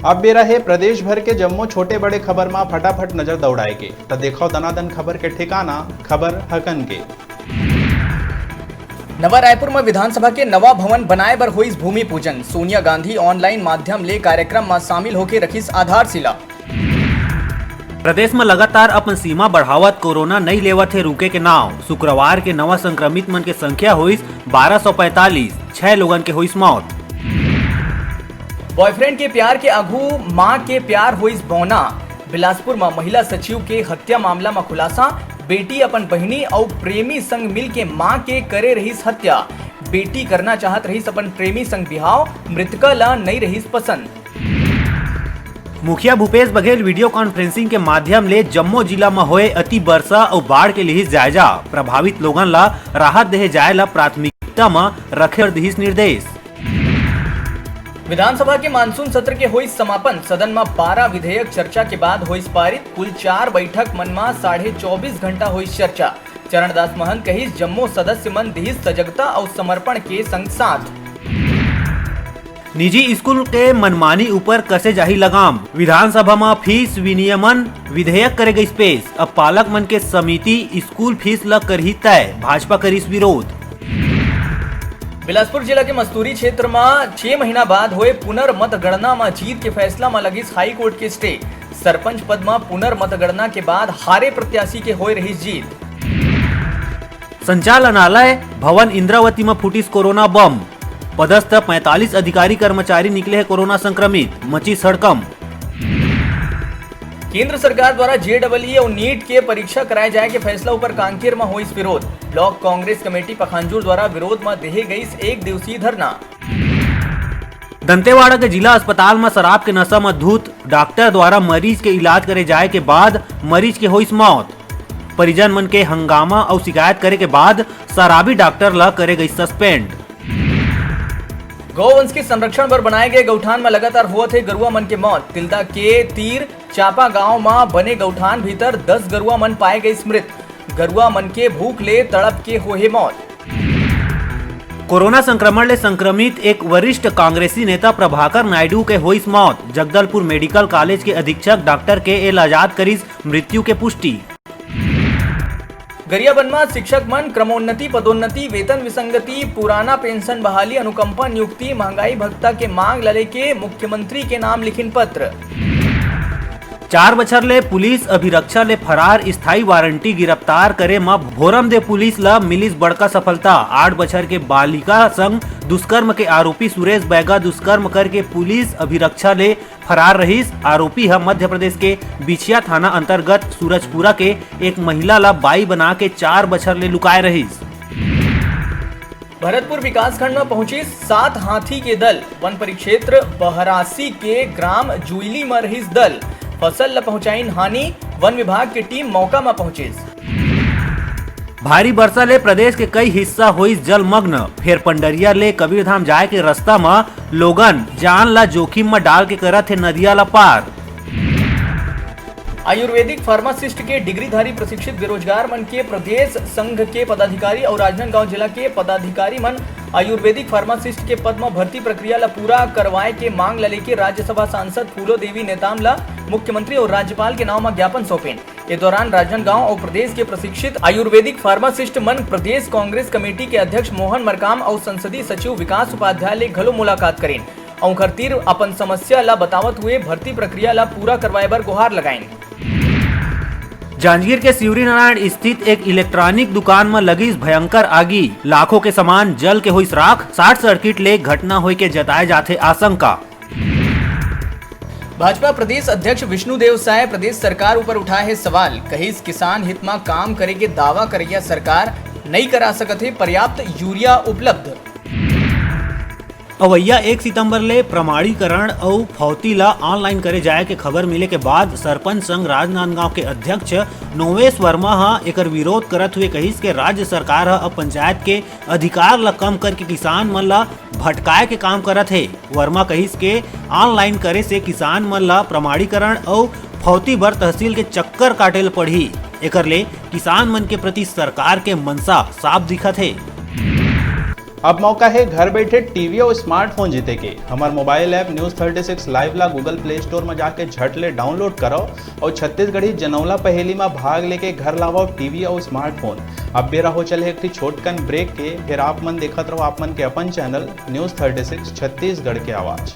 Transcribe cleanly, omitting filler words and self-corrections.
अब बेरा है प्रदेश भर के जम्मो छोटे बड़े खबर में फटाफट नजर दौड़ाए के तो देखो दनादन खबर के ठिकाना खबर हकन के। नवा रायपुर में विधानसभा के नवा भवन बनाए बर हुई भूमि पूजन। सोनिया गांधी ऑनलाइन माध्यम ले कार्यक्रम में शामिल होकर रखीस आधारशिला। प्रदेश में लगातार अपन सीमा बढ़ावत कोरोना नहीं लेवत है रुके के नाव। शुक्रवार के नवा संक्रमित मन के संख्या हुई 1245, 6 लोगन के हुई मौत। बॉयफ्रेंड के प्यार के आगू मां के प्यार हुई बौना। बिलासपुर में महिला सचिव के हत्या मामला में खुलासा। बेटी अपन बहिनी और प्रेमी संग मिल के मां के करे रहीस हत्या। बेटी करना चाहत रहीस अपन प्रेमी संग बिहाव, मृतका ला नहीं रहीस पसंद। मुखिया भूपेश बघेल वीडियो कॉन्फ्रेंसिंग के माध्यम ले जम्मू जिला में होए अति वर्षा और बाढ़ के लिए जायजा। प्रभावित लोगन ला राहत देहे जाए ला प्राथमिकता में रखे दिहिस निर्देश। विधानसभा के मानसून सत्र के हुई समापन। सदन में 12 विधेयक चर्चा के बाद हुई पारित। कुल 4 बैठक मन में 24.5 घंटा हुई चर्चा। चरणदास महंत कही जम्मू सदस्य मन दिहिस सजगता और समर्पण के संग साथ। निजी स्कूल के मनमानी ऊपर कसे जाही लगाम। विधानसभा में फीस विनियमन विधेयक करे गई पेश। अब पालक मन के समिति स्कूल फीस ला करही तय। भाजपा करीस विरोध। बिलासपुर जिला के मस्तूरी क्षेत्र में 6 महीना बाद हुए पुनर्मतगणना में जीत के फैसला में लगी हाई कोर्ट के स्टे। सरपंच पद में पुनर्मतगणना के बाद हारे प्रत्याशी के होए रही जीत। संचालनालय भवन इंद्रावती में फूटिस कोरोना बम। पदस्थ 45 अधिकारी कर्मचारी निकले हैं कोरोना संक्रमित। मची सड़कम। केंद्र सरकार द्वारा जेईई और नीट के परीक्षा कराए जाए के फैसला ऊपर कांकेर में हुई विरोध। ब्लॉक कांग्रेस कमेटी पखांजूर द्वारा विरोध में देहे गई 1 दिवसीय धरना। दंतेवाड़ा के जिला अस्पताल में शराब के नशा में धुत डॉक्टर द्वारा मरीज के इलाज करे जाए के बाद मरीज के हुई मौत। परिजन मन के हंगामा और शिकायत करे के बाद शराबी डॉक्टर ला करे गई सस्पेंड। गौवंश के संरक्षण पर बनाए गए गौठान में लगातार हुआ थे गरुआ मन के मौत। तिलदा के तीर चापा गांव में बने गौठान भीतर 10 गरुआ मन पाए गए मृत। गरुआ मन के भूख ले तड़प के होए मौत। कोरोना संक्रमण ले संक्रमित एक वरिष्ठ कांग्रेसी नेता प्रभाकर नायडू के हुई मौत। जगदलपुर मेडिकल कॉलेज के अधीक्षक डॉक्टर के एल आजाद करीस मृत्यु के पुष्टि। गरियाबंद में शिक्षक मन क्रमोन्नति, पदोन्नति, वेतन विसंगति, पुराना पेंशन बहाली, अनुकंपा नियुक्ति, महंगाई भत्ता के मांग लले के मुख्यमंत्री के नाम लिखिन पत्र। 4 बछर ले पुलिस अभिरक्षा ले फरार स्थायी वारंटी गिरफ्तार करे में भोरमदेव पुलिस ला मिलिस बड़का सफलता। 8 बछर के बालिका संग दुष्कर्म के आरोपी सुरेश बैगा दुष्कर्म करके पुलिस अभिरक्षा ले फरार रहीस। आरोपी है मध्य प्रदेश के बिछिया थाना अंतर्गत सूरजपुरा के एक महिला ला बाई बना के 4 बछर ले लुकाए रहीस। भरतपुर विकास खंड में पहुंची 7 हाथी के दल। वन परिक्षेत्र बहरासी के ग्राम जुईली में रहीस दल। फसल ला पहुंचाइन हानि। वन विभाग की टीम मौका में पहुंची। भारी वर्षा ले प्रदेश के कई हिस्सा हुई जलमग्न। फिर पंडरिया ले कबीरधाम जाए के रास्ता में लोगन जान ला जोखिम में डाल के करत है नदिया ला पार। आयुर्वेदिक फार्मासिस्ट के डिग्रीधारी प्रशिक्षित बेरोजगार मन के प्रदेश संघ के पदाधिकारी और राजनांदगांव जिला के पदाधिकारी मन आयुर्वेदिक फार्मासिस्ट के पद में भर्ती प्रक्रिया ला पूरा करवाए के मांग ला लेके राज्यसभा सांसद फूलो देवी नेताम ला मुख्यमंत्री और राज्यपाल के नाम में ज्ञापन सौंपेन। इस दौरान राजनांदगांव और प्रदेश के प्रशिक्षित आयुर्वेदिक फार्मासिस्ट मन प्रदेश कांग्रेस कमेटी के अध्यक्ष मोहन मरकाम और संसदीय सचिव विकास उपाध्याय ले घलो मुलाकात करें और खरतीर अपन समस्या ला बतावत हुए भर्ती प्रक्रिया ला पूरा करवाए बर गुहार लगाइन। जांजगीर के शिवरी नारायण स्थित एक इलेक्ट्रॉनिक दुकान में लगी भयंकर आगी। लाखों के सामान जल के हुई राख। शॉर्ट सर्किट ले घटना हुई के जताए जाते आशंका। भाजपा प्रदेश अध्यक्ष विष्णुदेव साय प्रदेश सरकार ऊपर उठाए है सवाल। कहीं किसान हित में काम करे के दावा करिया सरकार नहीं करा सकते पर्याप्त यूरिया उपलब्ध। अवैया 1 सितंबर ले प्रमाणीकरण और फौती ला ऑनलाइन करे जाए के खबर मिले के बाद सरपंच संघ राजनांदगांव के अध्यक्ष नोवेश वर्मा हा एकर विरोध करत हुए कहिस के राज्य सरकार अब पंचायत के अधिकार ला कम करके किसान मन ला भटकाए के काम करत है। वर्मा कहिस के ऑनलाइन करे से किसान मन ला प्रमाणीकरण और फौती बर तहसील के चक्कर काटे ल पड़ी। एकर ले किसान मन के प्रति सरकार के मनसा साफ दिखत है। अब मौका है घर बैठे टीवी और स्मार्टफोन जीते के। हमार मोबाइल ऐप न्यूज़ 36 लाइव ला गूगल प्ले स्टोर में जाके झट ले डाउनलोड करो और छत्तीसगढ़ी जनौला पहेली में भाग लेके घर लाओ टीवी और स्मार्टफोन। अब बेरा हो चले एक छोटकन ब्रेक के, फिर आप मन देखत रहो आप मन के अपन चैनल न्यूज़ 36 छत्तीसगढ़ के आवाज।